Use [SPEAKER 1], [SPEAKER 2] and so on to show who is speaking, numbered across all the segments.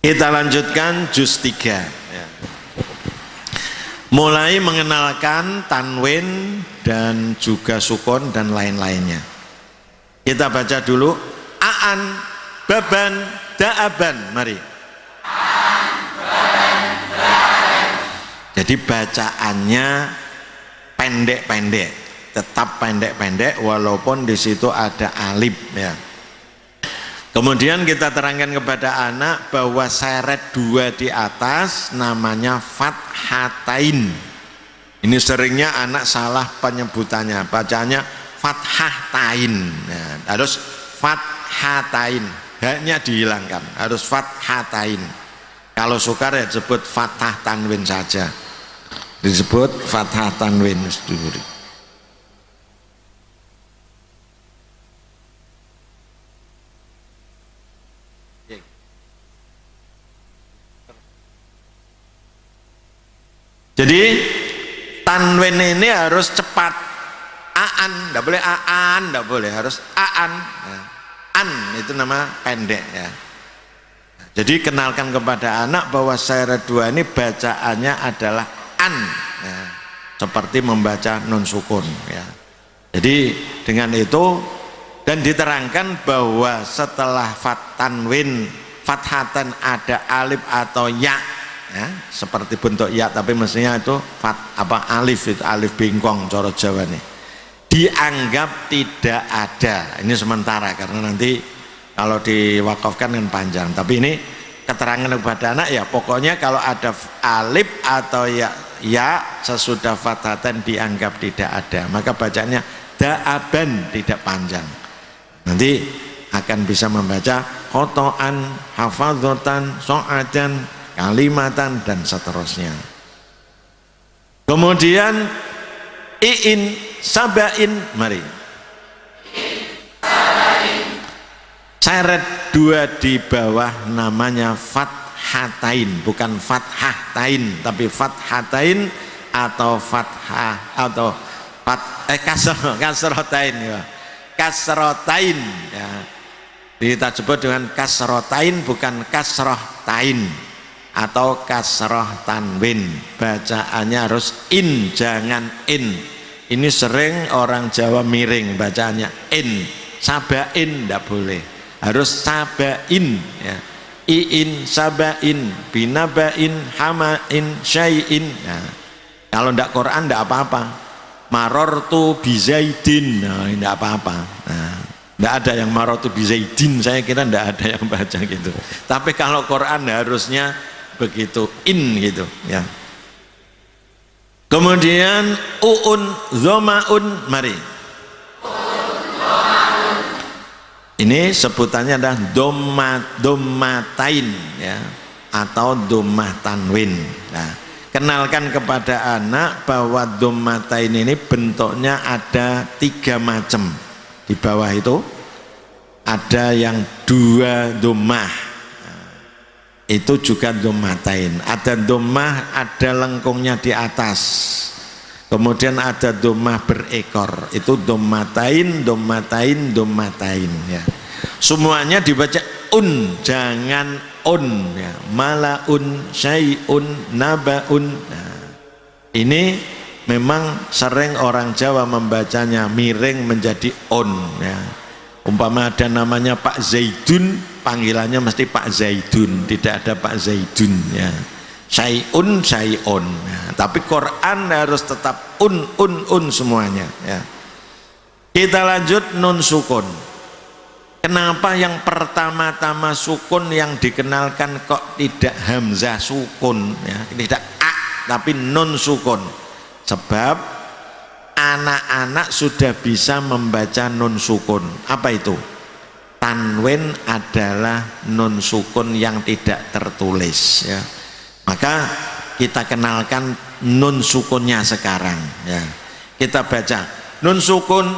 [SPEAKER 1] Kita lanjutkan juz 3 ya. Mulai mengenalkan tanwin dan juga sukun dan lain-lainnya. Kita baca dulu aan, baban, da'aban. Mari. Jadi bacaannya pendek-pendek, tetap pendek-pendek walaupun di situ ada alif ya. Kemudian kita terangkan kepada anak bahwa seret 2 di atas namanya fathatain. Ini seringnya anak salah penyebutannya, bacanya fathatain. Nah, harus fathatain, haknya dihilangkan, harus fathatain. Kalau sukar ya disebut fathah tanwin saja, disebut fathah tanwin sedulur. Jadi tanwin ini harus cepat. Aan, tidak boleh aan, tidak boleh, harus aan. Nah, an itu nama pendek ya. Jadi kenalkan kepada anak bahwa seret 2 ini bacaannya adalah an ya, seperti membaca nun sukun ya. Jadi dengan itu dan diterangkan bahwa setelah tanwin fathatan ada alif atau ya, ya seperti bentuk ya tapi mestinya itu alif, itu alif bingkong coro Jawa nih, dianggap tidak ada. Ini sementara karena nanti kalau diwakafkan kan panjang, tapi ini keterangan kepada anak ya, pokoknya kalau ada alif atau ya sesudah fathatan dianggap tidak ada, maka bacanya da'aban, tidak panjang. Nanti akan bisa membaca khotoan, hafadzotan, so'adan, kalimatan dan seterusnya. Kemudian i'in, sabain, mari. Seret 2 di bawah namanya fathatain, bukan fathatain tapi fathatain atau fathah atau kasrotain ya. Kasrotain ya. Kita sebut dengan kasrotain bukan kasrohtain atau kasroh tanwin. Bacaannya harus in, jangan in. Ini sering orang Jawa miring bacanya in. Sabain tidak boleh, harus sabain ya. I'in, sabain, binabain, hamain, syai'in. Nah, kalau tidak Quran tidak apa-apa. Marortu bizaidin, nah tidak apa-apa. Nah, tidak ada yang marortu bizaidin, saya kira tidak ada yang baca gitu. Tapi kalau Quran harusnya begitu, in gitu ya. Kemudian u'un, zomaun, mari. Ini sebutannya adalah dommatain ya, atau dommah tanwin. Nah, kenalkan kepada anak bahwa dommatain ini bentuknya ada 3 macam. Di bawah itu ada yang 2 dommah, nah, itu juga dommatain. Ada dommah, ada lengkungnya di atas. Kemudian ada domah berekor, itu dommatain, dommatain, dommatain ya. Semuanya dibaca un, jangan un ya. Malaun, syai'un, nabaun. Nah, ini memang sering orang Jawa membacanya miring menjadi on ya. Umpama ada namanya Pak Zaidun, panggilannya mesti Pak Zaidun, tidak ada Pak Zaidun ya. Syai'un, syai'un ya. Tapi Quran harus tetap un semuanya ya. Kita lanjut nun sukun. Kenapa yang pertama-tama sukun yang dikenalkan kok tidak hamzah sukun ya, tidak a tapi nun sukun? Sebab anak-anak sudah bisa membaca nun sukun. Apa itu? Tanwin adalah nun sukun yang tidak tertulis ya. Maka kita kenalkan nun sukunnya sekarang ya. Kita baca nun sukun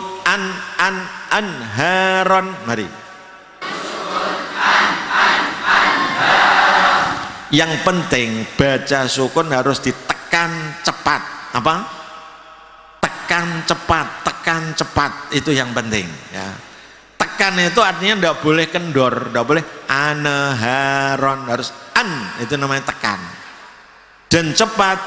[SPEAKER 1] anharon, mari. Yang penting baca sukun harus ditekan cepat. Apa? Tekan cepat itu yang penting ya. Tekan itu artinya tidak boleh kendor, tidak boleh anharon, harus itu namanya tekan. Dan cepat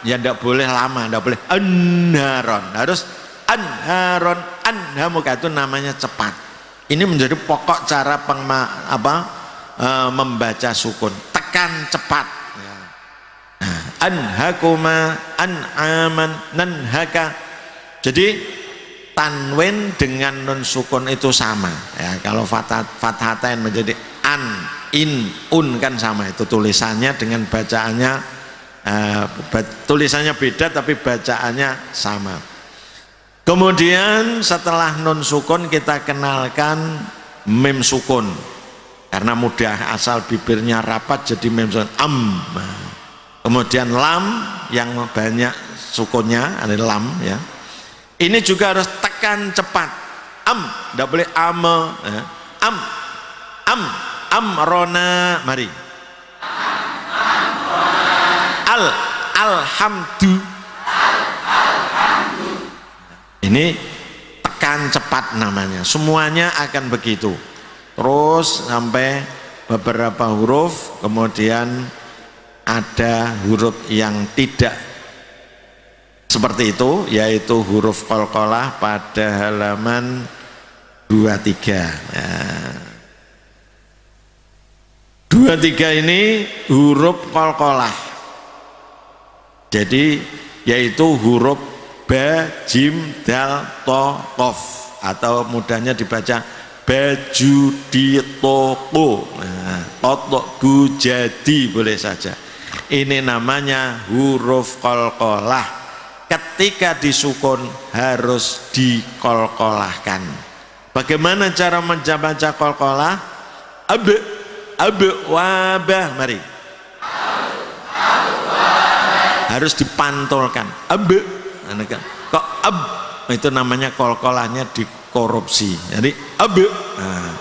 [SPEAKER 1] ya tidak boleh lama, tidak boleh anharon, harus anharon, anhamuka itu namanya cepat. Ini menjadi pokok cara membaca sukun, tekan cepat. Nah, anhakuma, an'aman, nanhaka. Jadi tanwin dengan nun sukun itu sama ya. Kalau fathatain menjadi an, in, un kan sama, itu tulisannya dengan bacaannya tulisannya beda tapi bacaannya sama. Kemudian setelah nun sukun kita kenalkan mim sukun, karena mudah, asal bibirnya rapat jadi mim sukun, kemudian lam yang banyak sukunnya ada lam ya, ini juga harus tekan cepat, tidak boleh ya. Amrona, mari alhamdu, ini tekan cepat namanya. Semuanya akan begitu terus sampai beberapa huruf. Kemudian ada huruf yang tidak seperti itu, yaitu huruf qalqalah pada halaman 23 ya. 23 ini huruf qalqalah. Jadi yaitu huruf ba, jim, dal, to, qof, atau mudahnya dibaca baju di toko, totok jadi boleh saja. Ini namanya huruf qalqalah. Ketika disukun harus dikolkolahkan. Bagaimana cara membaca qalqalah? Wabah, mari. Harus dipantulkan. Kok itu namanya qalqalahnya dikorupsi. Jadi nah,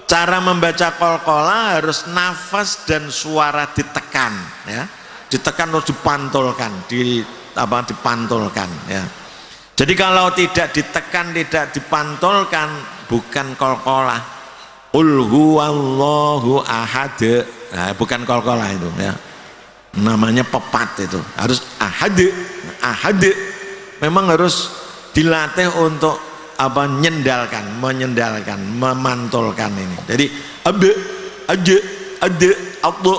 [SPEAKER 1] cara membaca qalqalah harus nafas dan suara ditekan ya. Ditekan terus dipantulkan, dipantulkan ya. Jadi kalau tidak ditekan, tidak dipantulkan, bukan qalqalah. Qul huwallahu ahad. Nah, bukan qalqalah itu ya. Namanya pepat, itu harus ahad. Memang harus dilatih untuk mengendalkan, memantulkan ini. Jadi aku,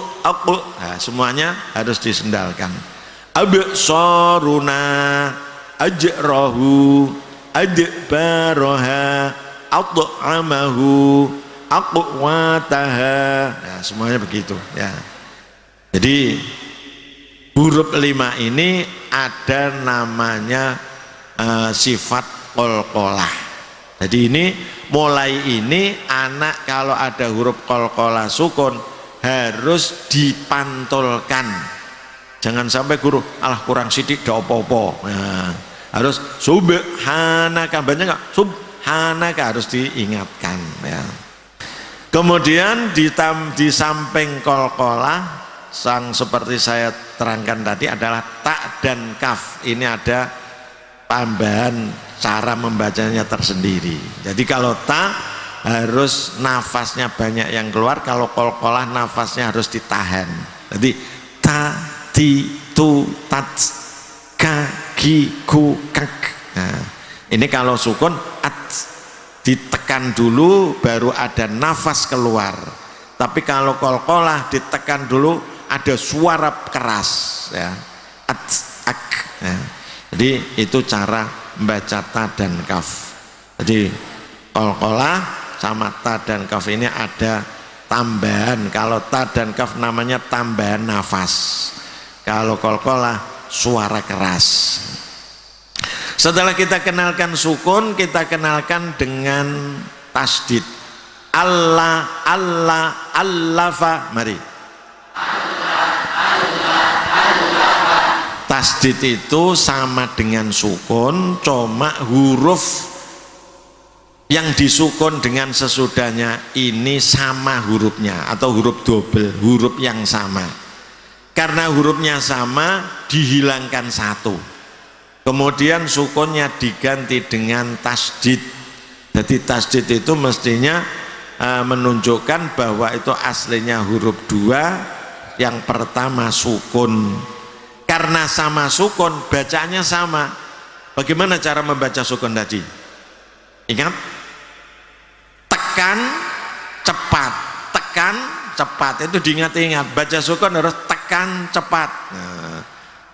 [SPEAKER 1] nah, semuanya harus disendalkan. Absaruna, ajrahu, adbaraha, at'amahu, aqwataha. Nah, semuanya begitu ya. Jadi huruf 5 ini ada namanya sifat qalqalah. Jadi ini mulai ini anak kalau ada huruf qalqalah sukun harus dipantulkan. Jangan sampai guru alah kurang sidik gak apa-apa. Nah, harus subhanaka, banyak enggak? Subhanaka harus diingatkan ya. Kemudian di samping qalqalah seperti saya terangkan tadi adalah ta dan kaf. Ini ada tambahan cara membacanya tersendiri. Jadi kalau ta harus nafasnya banyak yang keluar, kalau qalqalah nafasnya harus ditahan. Jadi ta, ti, tu, tat, ka, ki, ku, kak. Nah, ini kalau sukun at, ditekan dulu baru ada nafas keluar. Tapi kalau qalqalah ditekan dulu ada suara keras ya. Ya. Jadi itu cara membaca ta dan kaf. Jadi qalqalah sama ta dan kaf ini ada tambahan. Kalau ta dan kaf namanya tambahan nafas. Kalau qalqalah suara keras. Setelah kita kenalkan sukun, kita kenalkan dengan tasdid. Allafa, mari. Tasdid itu sama dengan sukun, cuma huruf yang disukun dengan sesudahnya ini sama hurufnya, atau huruf double, huruf yang sama. Karena hurufnya sama, dihilangkan satu, kemudian sukunnya diganti dengan tasdid. Jadi tasdid itu mestinya menunjukkan bahwa itu aslinya huruf 2 yang pertama sukun. Karena sama sukun, bacanya sama. Bagaimana cara membaca sukun tadi? Ingat? Tekan, cepat. Tekan, cepat. Itu diingat-ingat. Baca sukun harus tekan, cepat. Nah,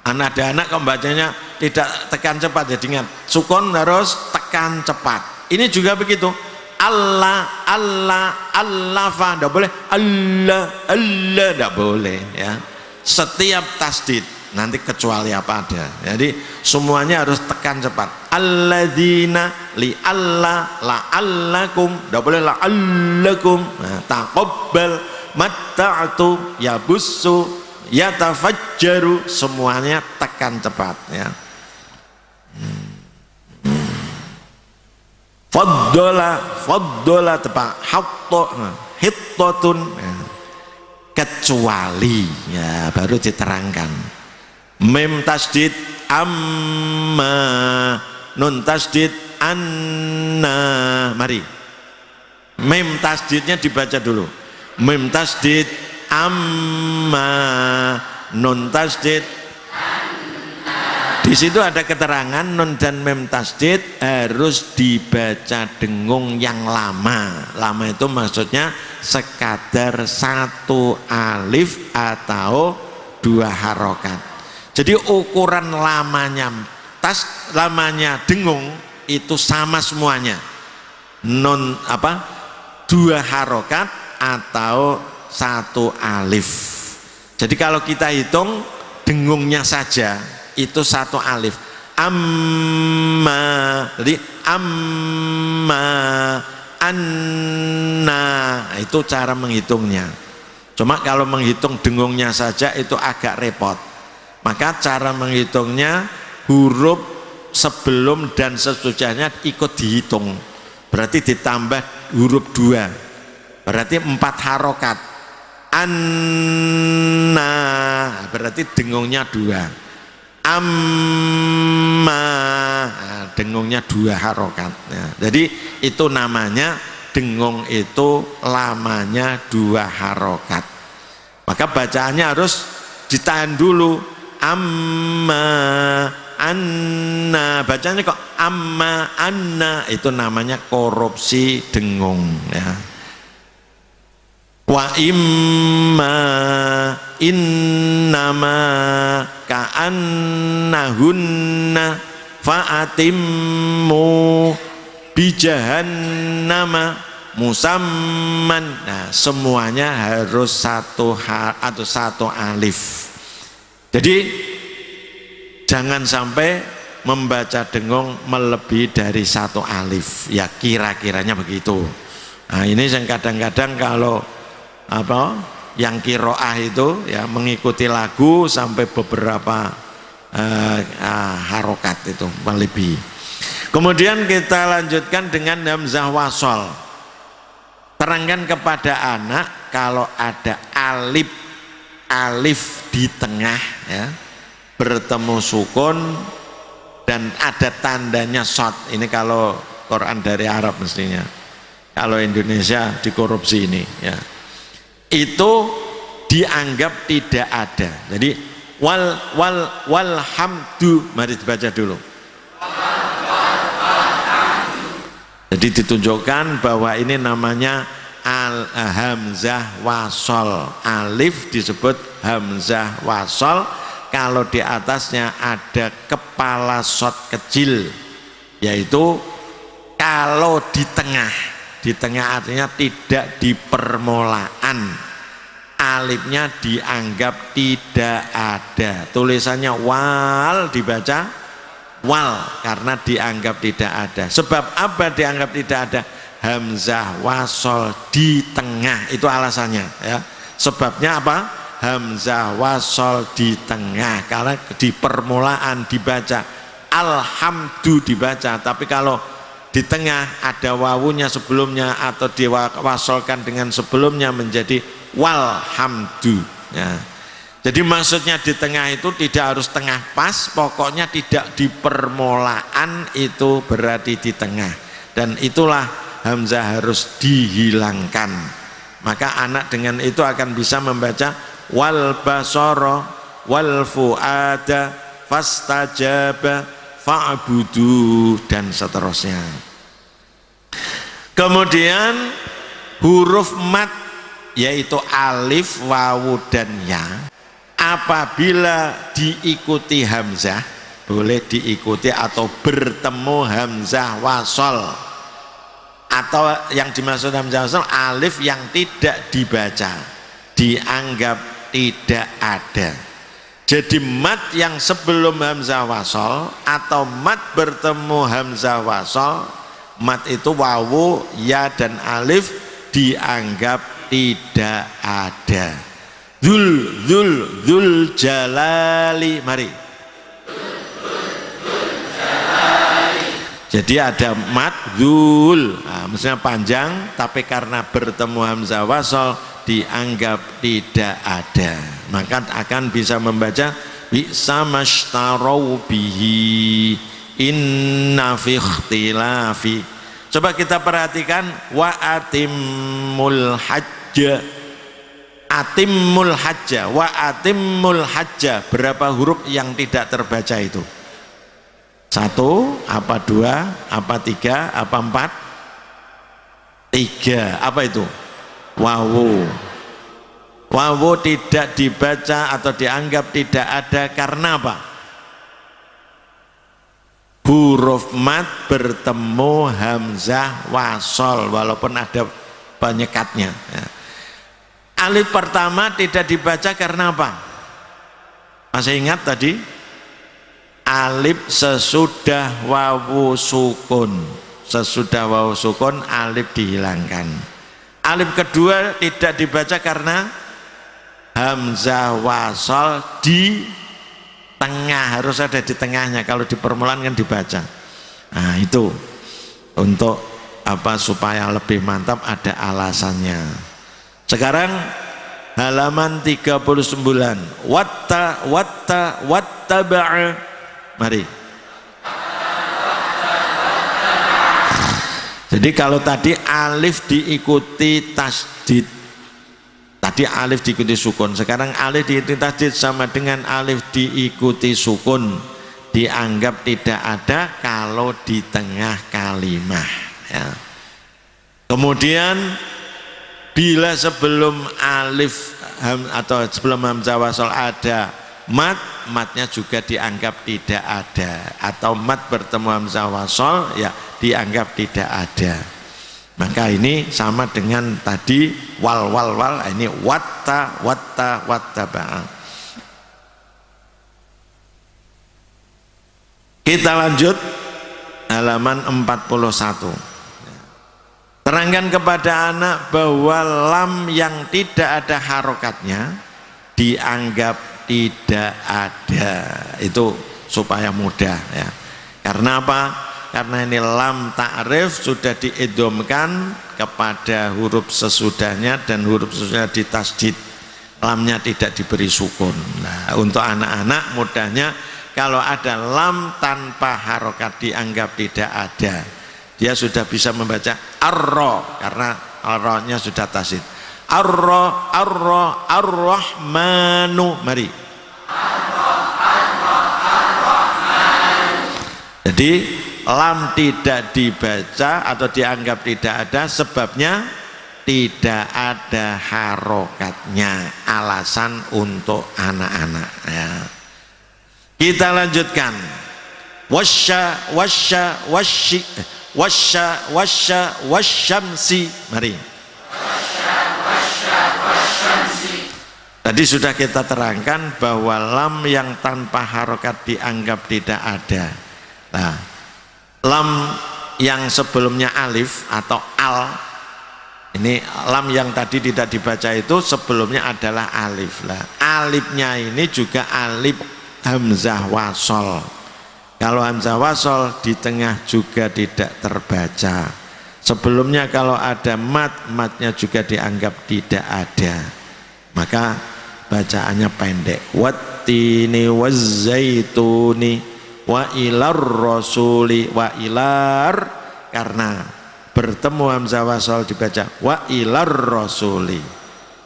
[SPEAKER 1] ada anak kalau bacanya tidak tekan cepat, jadi ingat. Sukun harus tekan, cepat. Ini juga begitu. Allah, Allah, Allah, tidak boleh. Allah, Allah, tidak boleh. Ya. Setiap tasdid. Nanti kecuali apa ada. Jadi semuanya harus tekan cepat. Alladzina li Allah la allakum, tidak boleh la allakum. Nah, taqabbal matta'tu yabussu yatafajjaru, semuanya tekan cepat ya. Faddola tepat hatta hittatun, kecuali ya baru diterangkan. Mim tasdid amma, nun tasdid anna. Mari mim tasdidnya dibaca dulu. Mim tasdid amma, nun tasdid anna. Di situ ada keterangan nun dan mim tasdid harus dibaca dengung yang lama. Lama itu maksudnya sekadar satu alif atau dua harokat. Jadi ukuran lamanya lamanya dengung itu sama semuanya. Non apa? Dua harokat atau satu alif. Jadi kalau kita hitung dengungnya saja itu satu alif. Amma. Jadi amma, anna, itu cara menghitungnya. Cuma kalau menghitung dengungnya saja itu agak repot. Maka cara menghitungnya huruf sebelum dan sesudahnya ikut dihitung. Berarti ditambah huruf 2. Berarti 4 harokat. Anna, berarti dengungnya 2. Amma, dengungnya 2 harokat. Jadi itu namanya dengung itu lamanya 2 harokat. Maka bacaannya harus ditahan dulu. Amma anna, bacanya kok amma anna, itu namanya korupsi dengung ya. Wa imma innama ka'annahunna fa'atimmu bijahannama musamman. Nah, semuanya harus satu atau satu alif. Jadi jangan sampai membaca dengung melebihi dari satu alif. Ya kira-kiranya begitu. Nah, ini yang kadang-kadang kalau apa yang kiroah itu ya mengikuti lagu sampai beberapa harokat itu melebihi. Kemudian kita lanjutkan dengan hamzah wasol. Terangkan kepada anak kalau ada alif di tengah ya, bertemu sukun dan ada tandanya shad. Ini kalau Quran dari Arab mestinya. Kalau Indonesia dikorupsi ini ya. Itu dianggap tidak ada. Jadi walhamdu, mari dibaca dulu. Jadi ditunjukkan bahwa ini namanya hamzah wasol. Alif disebut hamzah wasol kalau di atasnya ada kepala shad kecil, yaitu kalau di tengah artinya tidak di permulaan, alifnya dianggap tidak ada. Tulisannya wal dibaca wal karena dianggap tidak ada. Sebab apa dianggap tidak ada? Hamzah wasol di tengah, itu alasannya ya. Sebabnya apa? Hamzah wasol di tengah, karena di permulaan dibaca alhamdu dibaca, tapi kalau di tengah ada wawunya sebelumnya atau diwasolkan dengan sebelumnya menjadi walhamdu ya. Jadi maksudnya di tengah itu tidak harus tengah pas, pokoknya tidak di permulaan, itu berarti di tengah, dan itulah hamzah harus dihilangkan. Maka anak dengan itu akan bisa membaca wal basara wal fuada fastajaba fa'budu dan seterusnya. Kemudian huruf mat yaitu alif, wawu dan ya apabila diikuti hamzah, boleh diikuti atau bertemu hamzah wasol, atau yang dimaksud hamzah wasol alif yang tidak dibaca, dianggap tidak ada. Jadi mat yang sebelum hamzah wasol atau mat bertemu hamzah wasol, mat itu wawu, ya dan alif dianggap tidak ada. Dzul jalali, mari. Jadi ada mat dzul, nah, maksudnya panjang, tapi karena bertemu hamzah wasol dianggap tidak ada, maka akan bisa membaca bi'sa mashtarau bihi inna fi ikhtilafi. Coba kita perhatikan wa atimul hajja, atimul hajja, wa atimul hajja, berapa huruf yang tidak terbaca itu? 1, apa 2, apa 3, apa 4? 3, apa itu? Wawu. Wawu tidak dibaca atau dianggap tidak ada karena apa? Huruf mat bertemu hamzah wasol walaupun ada penyekatnya ya. Alif pertama tidak dibaca karena apa? Masih ingat tadi? Alif sesudah wawu sukun, sesudah wawu sukun alif dihilangkan. Alif kedua tidak dibaca karena hamzah wasol di tengah, harus ada di tengahnya, kalau di permulaan kan dibaca. Nah itu untuk apa, supaya lebih mantap ada alasannya. Sekarang halaman 39, wattaba'a, mari. Jadi kalau tadi alif diikuti tasdid, tadi alif diikuti sukun, sekarang alif diikuti tasdid sama dengan alif diikuti sukun, dianggap tidak ada kalau di tengah kalimah ya. Kemudian bila sebelum alif atau sebelum hamzah wasol ada mat, matnya juga dianggap tidak ada, atau mat bertemu hamzah wasol ya dianggap tidak ada. Maka ini sama dengan tadi wal, ini wattaba'a. Kita lanjut halaman 41. Terangkan kepada anak bahwa lam yang tidak ada harokatnya dianggap tidak ada, itu supaya mudah ya. Karena apa? Karena ini lam ta'rif sudah diidghamkan kepada huruf sesudahnya dan huruf sesudahnya ditasdid, lamnya tidak diberi sukun. Nah, untuk anak-anak mudahnya kalau ada lam tanpa harokat dianggap tidak ada, dia sudah bisa membaca arro karena arro-nya sudah tasdid. Ar-Rahmanu, mari. Jadi lam tidak dibaca atau dianggap tidak ada, sebabnya tidak ada harokatnya, alasan untuk anak-anak ya. Kita lanjutkan. Wasyamsi, mari. Tadi sudah kita terangkan bahwa lam yang tanpa harokat dianggap tidak ada. Nah, lam yang sebelumnya alif atau al, ini lam yang tadi tidak dibaca itu sebelumnya adalah alif lah. Alifnya ini juga alif hamzah wasol. Kalau hamzah wasol di tengah juga tidak terbaca. Sebelumnya kalau ada mat, matnya juga dianggap tidak ada. Maka bacaannya pendek. Wattini wazzaituni wa ilar rasuli, wa ilar karena bertemu hamzah wasol dibaca wa ilar rasuli.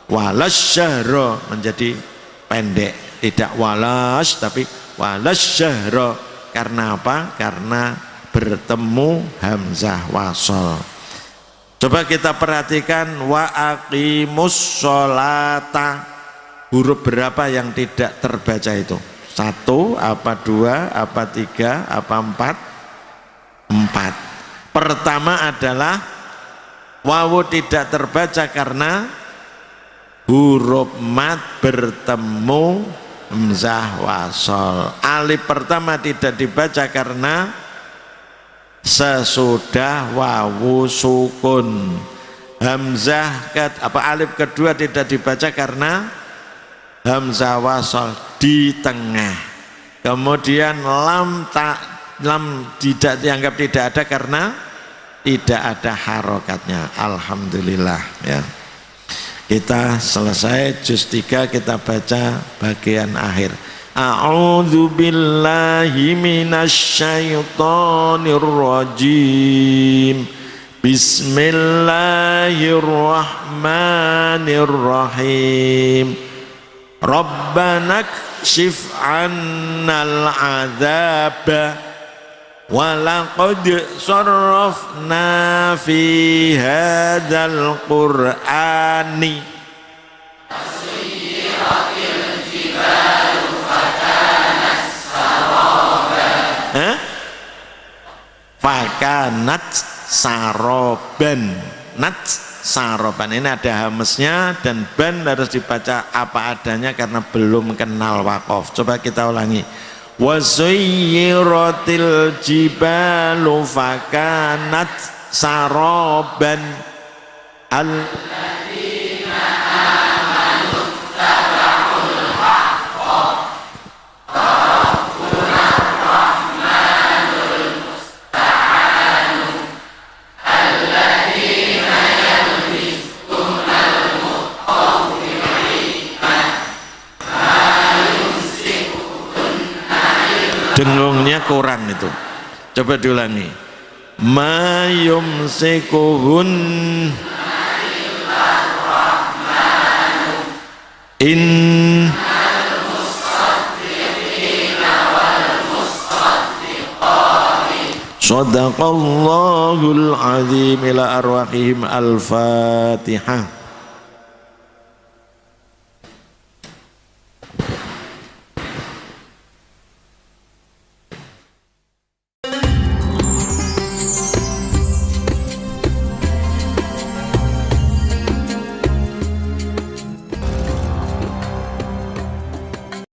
[SPEAKER 1] walas syahra menjadi pendek, tidak walas tapi walas syahra. Karena apa? Karena bertemu hamzah wasol. Coba kita perhatikan wa aqimus sholata. Huruf berapa yang tidak terbaca itu? 1, apa 2, apa 3, apa 4? 4. Pertama adalah wawu tidak terbaca karena huruf mat bertemu hamzah wasol. Alif pertama tidak dibaca karena sesudah wawu sukun. Hamzah alif kedua tidak dibaca karena hamzah wasol di tengah. Kemudian lam tidak dianggap tidak ada karena tidak ada harokatnya. Alhamdulillah ya. Kita selesai juz 3, kita baca bagian akhir. A'udzu billahi minasyaitonir rajim. Bismillahirrahmanirrahim. Rabbana kshif 'annal 'adzaba wa laqad sarrafna fi hadzal qur'ani fakanat saroban. Nat saroban ini ada hamesnya dan ban harus dibaca apa adanya karena belum kenal waqaf. Coba kita ulangi. Wasuyyiratil jibalu fakanat saroban alladzina amanu taba'ul haqqa rabbuna rahmanul musta'anu alladzina yalbistunal mutawwi'ina dengungnya kurang itu. Coba diulangi. Ma yumsikuhun in sadaqallahul azim ila arwahihim al-fatihah.